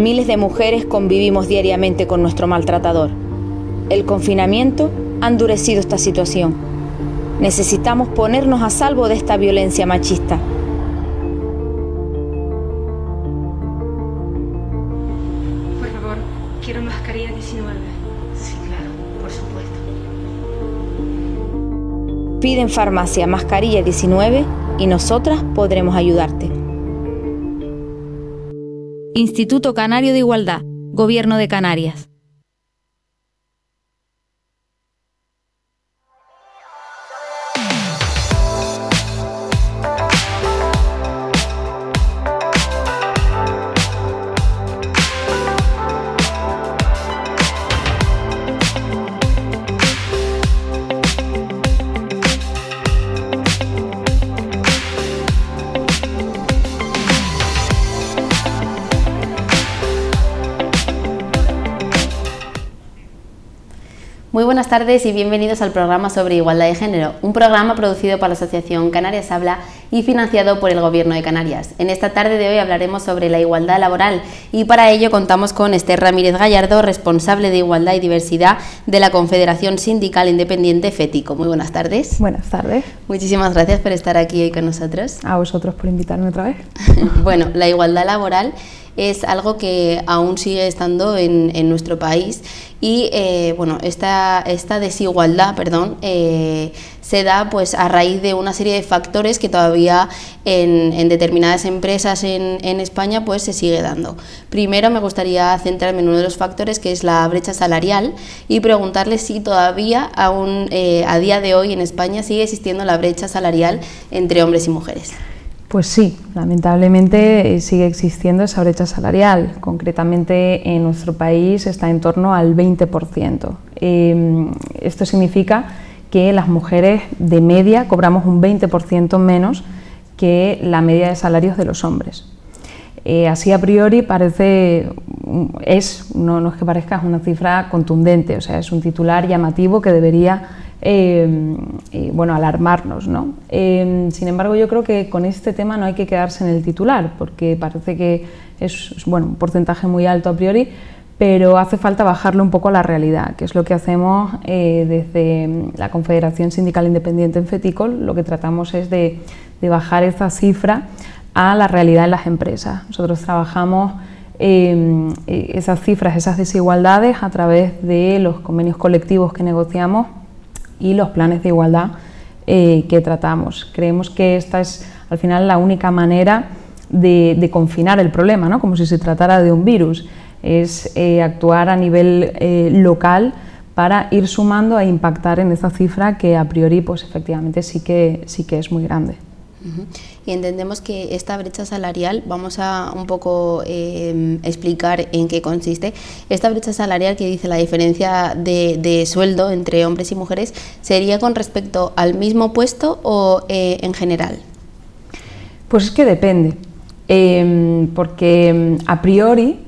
Miles de mujeres convivimos diariamente con nuestro maltratador. El confinamiento ha endurecido esta situación. Necesitamos ponernos a salvo de esta violencia machista. Por favor, quiero mascarilla 19. Sí, claro, por supuesto. Pide en farmacia mascarilla 19 y nosotras podremos ayudarte. Instituto Canario de Igualdad, Gobierno de Canarias. Muy buenas tardes y bienvenidos al programa sobre igualdad de género, un programa producido por la Asociación Canarias Habla y financiado por el Gobierno de Canarias. En esta tarde de hoy hablaremos sobre la igualdad laboral y para ello contamos con Esther Ramírez Gallardo, responsable de Igualdad y Diversidad de la Confederación Sindical Independiente FETICO. Muy buenas tardes. Buenas tardes. Muchísimas gracias por estar aquí hoy con nosotros. A vosotros por invitarme otra vez. Bueno, la igualdad laboral es algo que aún sigue estando en nuestro país y bueno, esta desigualdad, se da pues a raíz de una serie de factores que todavía en determinadas empresas en España pues se sigue dando. Primero me gustaría centrarme en uno de los factores, que es la brecha salarial, y preguntarle si todavía aún a día de hoy en España sigue existiendo la brecha salarial entre hombres y mujeres. Pues sí, lamentablemente sigue existiendo esa brecha salarial. Concretamente en nuestro país está en torno al 20%. Esto significa que las mujeres de media cobramos un 20% menos que la media de salarios de los hombres. Así a priori no es que parezca, es una cifra contundente, o sea, es un titular llamativo que debería alarmarnos, ¿no? Sin embargo, yo creo que con este tema no hay que quedarse en el titular, porque parece que es un porcentaje muy alto a priori, pero hace falta bajarlo un poco a la realidad, que es lo que hacemos desde la Confederación Sindical Independiente en FETICO. Lo que tratamos es de bajar esa cifra a la realidad en las empresas. Nosotros trabajamos esas cifras, esas desigualdades a través de los convenios colectivos que negociamos y los planes de igualdad que tratamos. Creemos que esta es al final la única manera de confinar el problema, ¿no? Como si se tratara de un virus, es actuar a nivel local para ir sumando e impactar en esa cifra que a priori pues efectivamente sí que es muy grande. Y entendemos que esta brecha salarial, vamos a un poco explicar en qué consiste. Esta brecha salarial que dice la diferencia de sueldo entre hombres y mujeres, ¿sería con respecto al mismo puesto o en general? Pues es que depende, porque a priori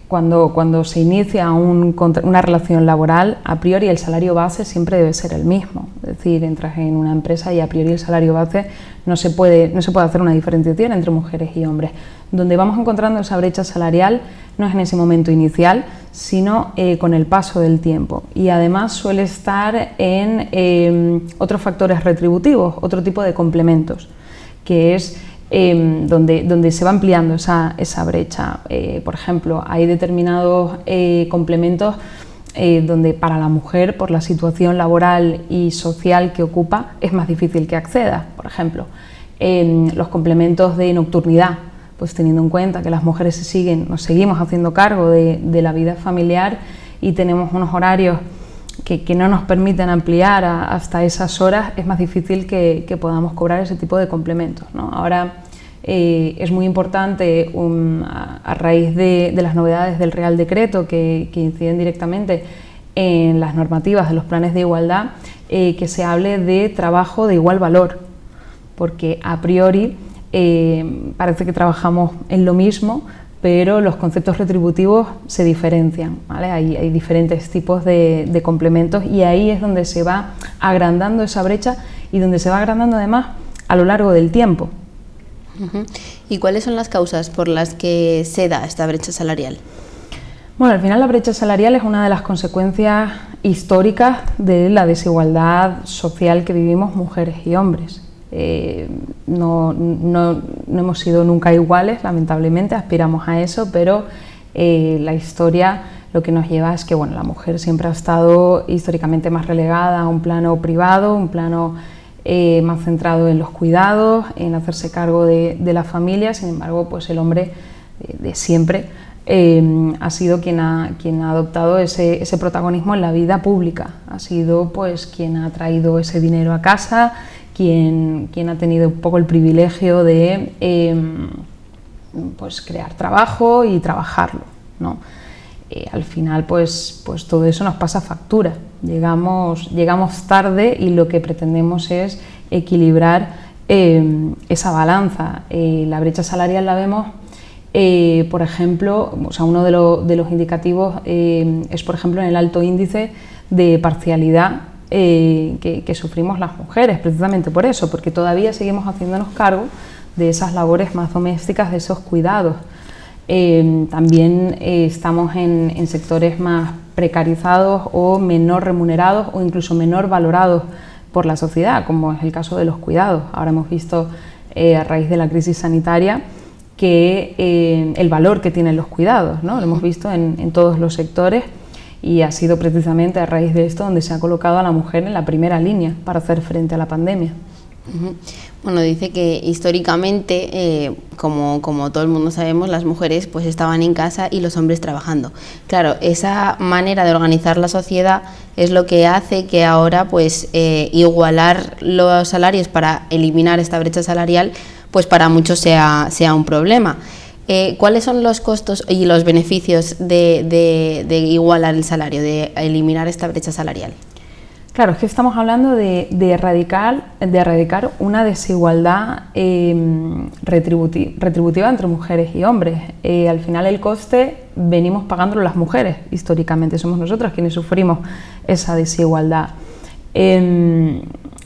cuando se inicia una relación laboral, a priori el salario base siempre debe ser el mismo. Es decir, entras en una empresa y a priori el salario base no se puede hacer una diferenciación entre mujeres y hombres. Donde vamos encontrando esa brecha salarial no es en ese momento inicial, sino con el paso del tiempo. Y además suele estar en otros factores retributivos, otro tipo de complementos, que es donde se va ampliando esa brecha. Por ejemplo, hay determinados complementos donde para la mujer, por la situación laboral y social que ocupa, es más difícil que acceda. Por ejemplo, los complementos de nocturnidad, pues teniendo en cuenta que las mujeres nos seguimos haciendo cargo de la vida familiar y tenemos unos horarios que no nos permiten ampliar hasta esas horas, es más difícil que podamos cobrar ese tipo de complementos, ¿no? Ahora es muy importante, a raíz de las novedades del Real Decreto que inciden directamente en las normativas de los planes de igualdad, que se hable de trabajo de igual valor, porque a priori parece que trabajamos en lo mismo, pero los conceptos retributivos se diferencian, ¿vale? Hay diferentes tipos de complementos y ahí es donde se va agrandando esa brecha y donde se va agrandando además a lo largo del tiempo. ¿Y cuáles son las causas por las que se da esta brecha salarial? Bueno, al final la brecha salarial es una de las consecuencias históricas de la desigualdad social que vivimos mujeres y hombres. No hemos sido nunca iguales, lamentablemente, aspiramos a eso, pero la historia lo que nos lleva es que la mujer siempre ha estado históricamente más relegada a un plano privado, un plano más centrado en los cuidados, en hacerse cargo de la familia. Sin embargo, pues el hombre de siempre ha sido quien ha adoptado ese protagonismo en la vida pública, ha sido pues quien ha traído ese dinero a casa, quien ha tenido un poco el privilegio de pues crear trabajo y trabajarlo, ¿no? Al final pues todo eso nos pasa factura, llegamos tarde y lo que pretendemos es equilibrar esa balanza. La brecha salarial la vemos, por ejemplo, uno de los indicativos es, por ejemplo, en el alto índice de parcialidad que sufrimos las mujeres, precisamente por eso, porque todavía seguimos haciéndonos cargo de esas labores más domésticas, de esos cuidados. También estamos en sectores más precarizados o menor remunerados o incluso menor valorados por la sociedad, como es el caso de los cuidados. Ahora hemos visto, a raíz de la crisis sanitaria, que el valor que tienen los cuidados, ¿no? Lo hemos visto en todos los sectores, y ha sido precisamente a raíz de esto donde se ha colocado a la mujer en la primera línea para hacer frente a la pandemia. Bueno, dice que históricamente, como todo el mundo sabemos, las mujeres pues estaban en casa y los hombres trabajando. Claro, esa manera de organizar la sociedad es lo que hace que ahora pues igualar los salarios para eliminar esta brecha salarial pues para muchos sea un problema. ¿Cuáles son los costos y los beneficios de igualar el salario, de eliminar esta brecha salarial? Claro, es que estamos hablando de erradicar una desigualdad retributiva entre mujeres y hombres. Al final el coste venimos pagándolo las mujeres, históricamente somos nosotras quienes sufrimos esa desigualdad.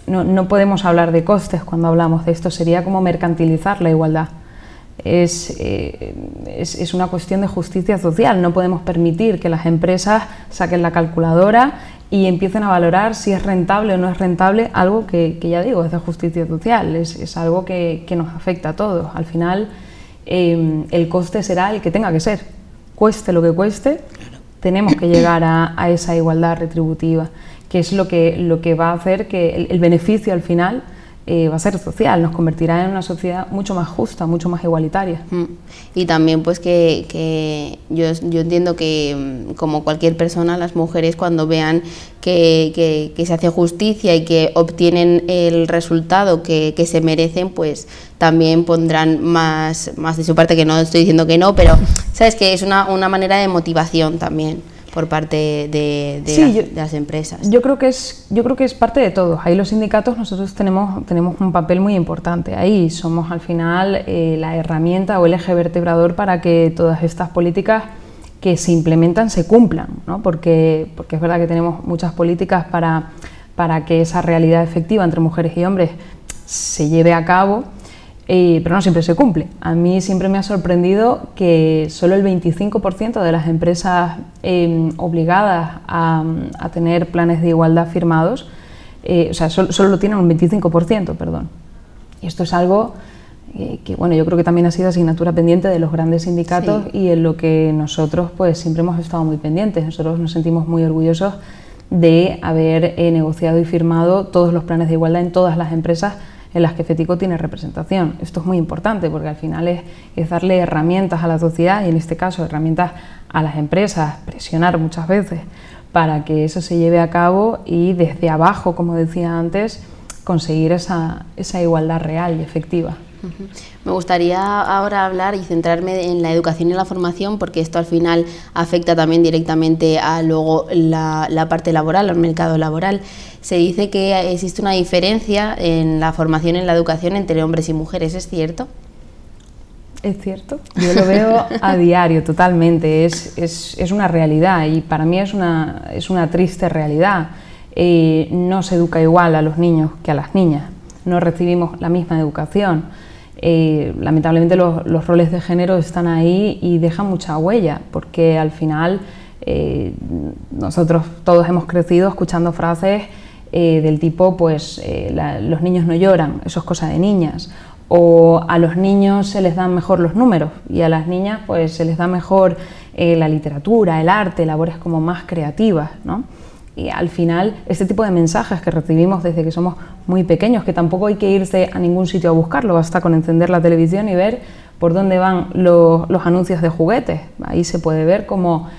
No podemos hablar de costes cuando hablamos de esto, sería como mercantilizar la igualdad. Es una cuestión de justicia social, no podemos permitir que las empresas saquen la calculadora y empiecen a valorar si es rentable o no es rentable algo que ya digo, es de justicia social, es algo que nos afecta a todos. Al final el coste será el que tenga que ser, cueste lo que cueste, tenemos que llegar a esa igualdad retributiva, que es lo que va a hacer que el beneficio al final va a ser social, nos convertirá en una sociedad mucho más justa, mucho más igualitaria. Y también pues que yo entiendo que como cualquier persona, las mujeres cuando vean que se hace justicia y que obtienen el resultado que se merecen, pues también pondrán más de su parte, que no estoy diciendo que no, pero sabes que es una manera de motivación también por parte de las empresas. Yo creo que es parte de todo. Ahí los sindicatos nosotros tenemos un papel muy importante. Ahí somos al final la herramienta o el eje vertebrador para que todas estas políticas que se implementan se cumplan, ¿no? Porque es verdad que tenemos muchas políticas para que esa realidad efectiva entre mujeres y hombres se lleve a cabo, pero no siempre se cumple. A mí siempre me ha sorprendido que solo el 25% de las empresas obligadas a tener planes de igualdad firmados, solo lo tienen un 25%, perdón. Y esto es algo que bueno, yo creo que también ha sido asignatura pendiente de los grandes sindicatos, sí, y en lo que nosotros pues siempre hemos estado muy pendientes. Nosotros nos sentimos muy orgullosos de haber negociado y firmado todos los planes de igualdad en todas las empresas en las que FETICO tiene representación. Esto es muy importante porque al final es darle herramientas a la sociedad y en este caso herramientas a las empresas, presionar muchas veces para que eso se lleve a cabo y desde abajo, como decía antes, conseguir esa igualdad real y efectiva. Me gustaría ahora hablar y centrarme en la educación y la formación, porque esto al final afecta también directamente a luego la parte laboral, al mercado laboral. Se dice que existe una diferencia en la formación y en la educación entre hombres y mujeres, ¿es cierto? Es cierto, yo lo veo a diario totalmente, es una realidad y para mí es una triste realidad. No se educa igual a los niños que a las niñas, no recibimos la misma educación. lamentablemente los roles de género están ahí y dejan mucha huella, porque al final nosotros todos hemos crecido escuchando frases del tipo, pues los niños no lloran, eso es cosa de niñas, o a los niños se les dan mejor los números y a las niñas pues se les da mejor la literatura, el arte, labores como más creativas, ¿no? Y al final este tipo de mensajes que recibimos desde que somos muy pequeños, que tampoco hay que irse a ningún sitio a buscarlo, basta con encender la televisión y ver por dónde van los anuncios de juguetes. Ahí se puede ver como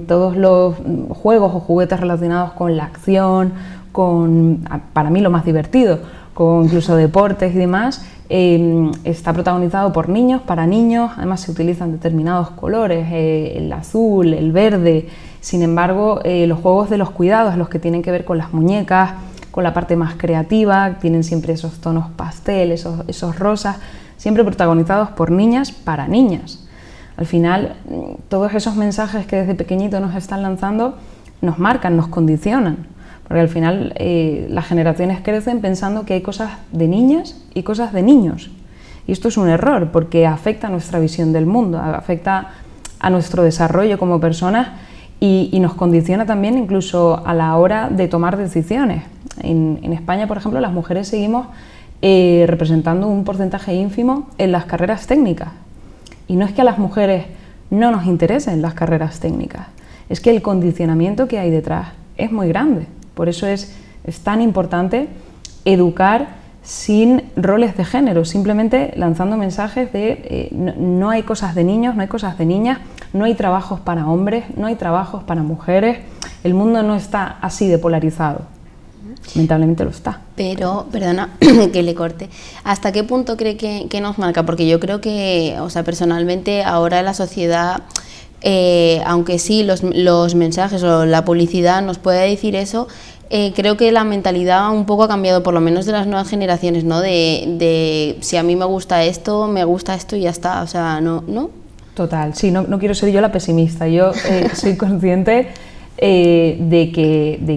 todos los juegos o juguetes relacionados con la acción, para mí lo más divertido, con incluso deportes y demás, está protagonizado por niños, para niños. Además se utilizan determinados colores, el azul, el verde. Sin embargo, los juegos de los cuidados, los que tienen que ver con las muñecas, con la parte más creativa, tienen siempre esos tonos pastel, esos rosas, siempre protagonizados por niñas para niñas. Al final, todos esos mensajes que desde pequeñito nos están lanzando nos marcan, nos condicionan, porque al final las generaciones crecen pensando que hay cosas de niñas y cosas de niños. Y esto es un error, porque afecta a nuestra visión del mundo, afecta a nuestro desarrollo como personas y nos condiciona también incluso a la hora de tomar decisiones. En España, por ejemplo, las mujeres seguimos representando un porcentaje ínfimo en las carreras técnicas. Y no es que a las mujeres no nos interesen las carreras técnicas, es que el condicionamiento que hay detrás es muy grande. Por eso es tan importante educar sin roles de género, simplemente lanzando mensajes de no hay cosas de niños, no hay cosas de niñas, no hay trabajos para hombres, no hay trabajos para mujeres. El mundo no está así de polarizado. Lamentablemente lo está. Pero, perdona que le corte, ¿hasta qué punto cree que nos marca? Porque yo creo que, o sea, personalmente ahora la sociedad, aunque sí los mensajes o la publicidad nos puede decir eso, creo que la mentalidad un poco ha cambiado, por lo menos de las nuevas generaciones, ¿no? De si a mí me gusta esto y ya está, o sea, ¿no? Total, sí, no quiero ser yo la pesimista, yo soy consciente de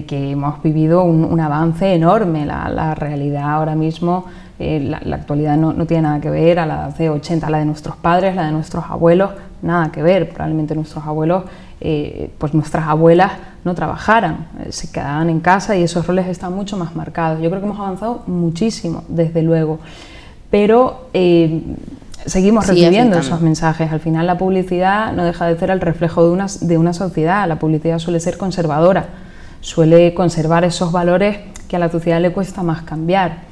que hemos vivido un avance enorme. La realidad ahora mismo, la actualidad no tiene nada que ver a la de hace 80, a la de nuestros padres, la de nuestros abuelos, nada que ver. Probablemente nuestros abuelos, pues nuestras abuelas no trabajaran, se quedaban en casa y esos roles están mucho más marcados. Yo creo que hemos avanzado muchísimo, desde luego, pero seguimos recibiendo esos mensajes. Al final la publicidad no deja de ser el reflejo de una sociedad. La publicidad suele ser conservadora, suele conservar esos valores que a la sociedad le cuesta más cambiar.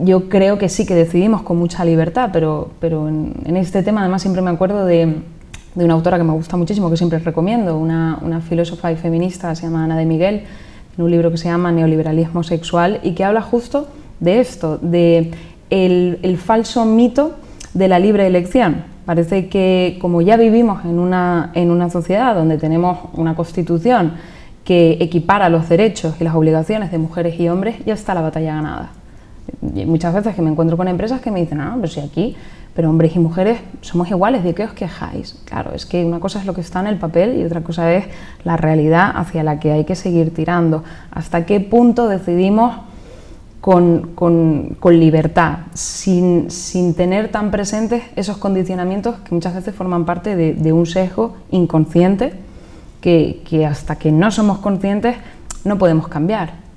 Yo creo que sí, que decidimos con mucha libertad, pero en este tema además siempre me acuerdo de una autora que me gusta muchísimo, que siempre recomiendo, una filósofa y feminista, se llama Ana de Miguel, en un libro que se llama Neoliberalismo sexual, y que habla justo de esto, de el falso mito de la libre elección. Parece que como ya vivimos en una sociedad donde tenemos una constitución que equipara los derechos y las obligaciones de mujeres y hombres, ya está la batalla ganada. Y muchas veces que me encuentro con empresas que me dicen, pero si aquí, pero hombres y mujeres somos iguales, ¿de qué os quejáis? Claro, es que una cosa es lo que está en el papel y otra cosa es la realidad hacia la que hay que seguir tirando. ¿Hasta qué punto decidimos con libertad, sin tener tan presentes esos condicionamientos que muchas veces forman parte de un sesgo inconsciente que hasta que no somos conscientes no podemos cambiar?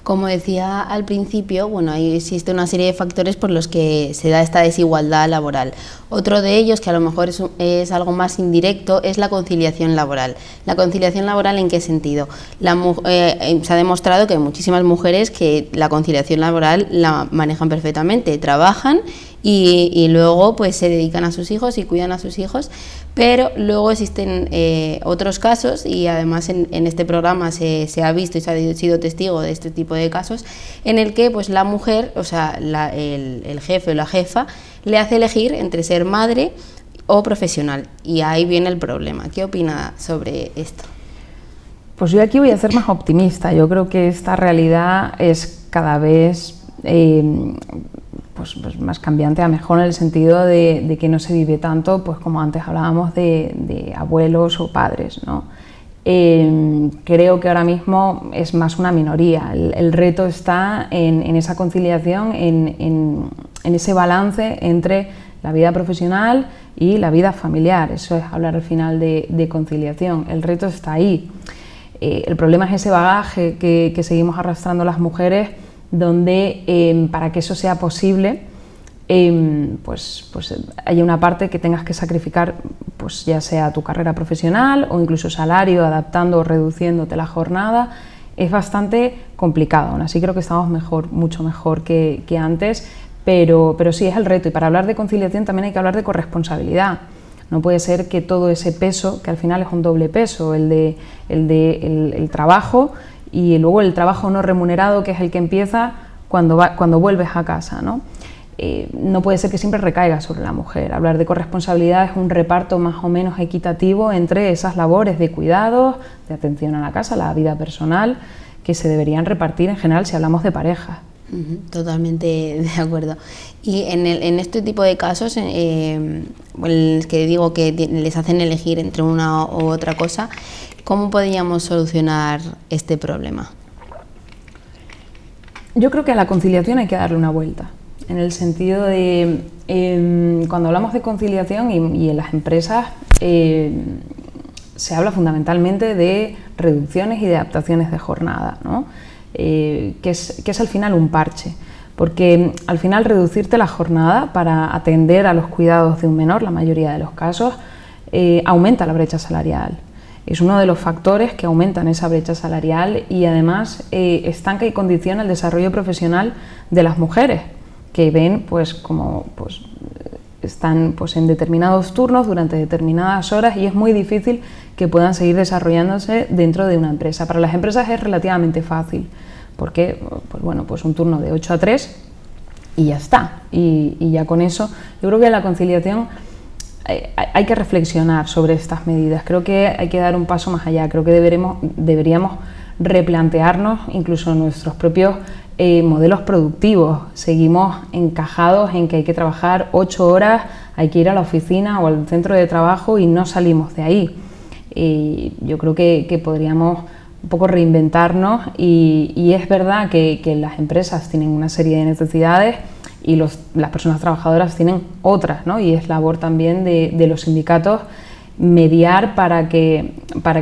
Como decía al principio, bueno, ahí existe una serie de factores por los que se da esta desigualdad laboral. Otro de ellos, que a lo mejor es algo más indirecto, es la conciliación laboral. ¿La conciliación laboral en qué sentido? Se ha demostrado que hay muchísimas mujeres que la conciliación laboral la manejan perfectamente, trabajan y luego pues se dedican a sus hijos y cuidan a sus hijos, pero luego existen otros casos, y además en este programa se ha visto y se ha sido testigo de este tipo de casos, en el que pues la mujer, o sea, el jefe o la jefa, le hace elegir entre ser madre o profesional, y ahí viene el problema. ¿Qué opina sobre esto? Pues yo aquí voy a ser más optimista. Yo creo que esta realidad es cada vez pues más cambiante a mejor, en el sentido de que no se vive tanto, pues como antes hablábamos de abuelos o padres, ¿no? Creo que ahora mismo es más una minoría. El reto está en esa conciliación, en en ese balance entre la vida profesional y la vida familiar. Eso es hablar al final de conciliación. El reto está ahí. El problema es ese bagaje que seguimos arrastrando las mujeres, donde para que eso sea posible, pues hay una parte que tengas que sacrificar, pues ya sea tu carrera profesional o incluso salario, adaptando o reduciéndote la jornada. Es bastante complicado. Aún así creo que estamos mucho mejor que antes, pero sí es el reto. Y para hablar de conciliación también hay que hablar de corresponsabilidad. No puede ser que todo ese peso, que al final es un doble peso, el trabajo y luego el trabajo no remunerado, que es el que empieza cuando vuelves a casa, ¿no? No puede ser que siempre recaiga sobre la mujer. Hablar de corresponsabilidad es un reparto más o menos equitativo entre esas labores de cuidados, de atención a la casa, la vida personal, que se deberían repartir en general si hablamos de pareja. Totalmente de acuerdo. Y en este tipo de casos, que digo que les hacen elegir entre una u otra cosa, ¿cómo podríamos solucionar este problema? Yo creo que a la conciliación hay que darle una vuelta, en el sentido de, cuando hablamos de conciliación y en las empresas, se habla fundamentalmente de reducciones y de adaptaciones de jornada, ¿no? Que es al final un parche, porque al final reducirte la jornada para atender a los cuidados de un menor, la mayoría de los casos, aumenta la brecha salarial. Es uno de los factores que aumentan esa brecha salarial y además estanca y condiciona el desarrollo profesional de las mujeres, que ven están en determinados turnos durante determinadas horas y es muy difícil que puedan seguir desarrollándose dentro de una empresa. Para las empresas es relativamente fácil, porque un turno de 8 a 3 y ya está. Y ya con eso, yo creo que la conciliación hay que reflexionar sobre estas medidas. Creo que hay que dar un paso más allá. Creo que deberíamos replantearnos incluso nuestros propios modelos productivos. Seguimos encajados en que hay que trabajar 8 horas, hay que ir a la oficina o al centro de trabajo y no salimos de ahí. Yo creo que podríamos un poco reinventarnos y es verdad que las empresas tienen una serie de necesidades y las personas trabajadoras tienen otras, ¿no? Y es labor también de los sindicatos mediar para que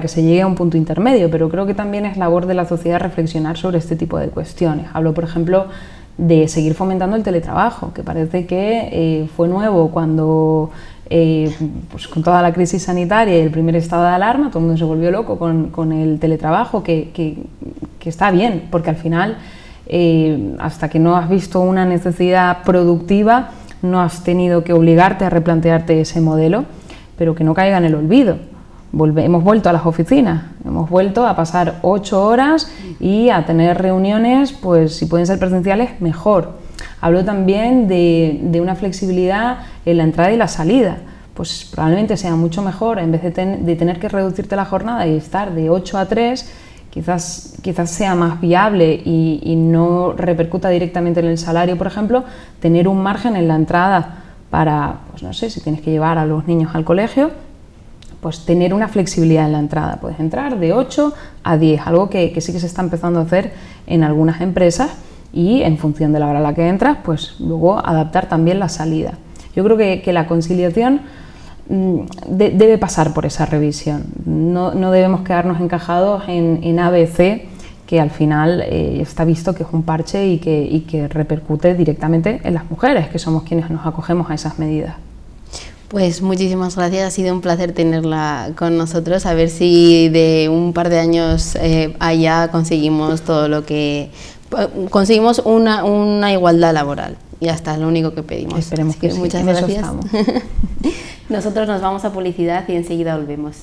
se llegue a un punto intermedio, pero creo que también es labor de la sociedad reflexionar sobre este tipo de cuestiones. Hablo, por ejemplo, de seguir fomentando el teletrabajo, que parece que fue nuevo cuando, con toda la crisis sanitaria y el primer estado de alarma, todo el mundo se volvió loco con el teletrabajo, que está bien, porque al final, hasta que no has visto una necesidad productiva, no has tenido que obligarte a replantearte ese modelo, pero que no caiga en el olvido. Hemos vuelto a las oficinas, hemos vuelto a pasar 8 horas y a tener reuniones, pues si pueden ser presenciales, mejor. Hablo también de una flexibilidad en la entrada y la salida, pues probablemente sea mucho mejor, en vez de tener que reducirte la jornada y estar de 8 a 3, quizás sea más viable y no repercuta directamente en el salario, por ejemplo, tener un margen en la entrada para, pues no sé, si tienes que llevar a los niños al colegio, pues tener una flexibilidad en la entrada. Puedes entrar de 8 a 10, algo que sí que se está empezando a hacer en algunas empresas y en función de la hora a la que entras, pues luego adaptar también la salida. Yo creo que la conciliación debe pasar por esa revisión. No debemos quedarnos encajados en ABC, que al final está visto que es un parche y que repercute directamente en las mujeres, que somos quienes nos acogemos a esas medidas. Pues muchísimas gracias, ha sido un placer tenerla con nosotros, a ver si de un par de años allá conseguimos todo lo que... conseguimos una igualdad laboral, y hasta es lo único que pedimos. Esperemos que sí. Muchas gracias. Nosotros nos vamos a publicidad y enseguida volvemos.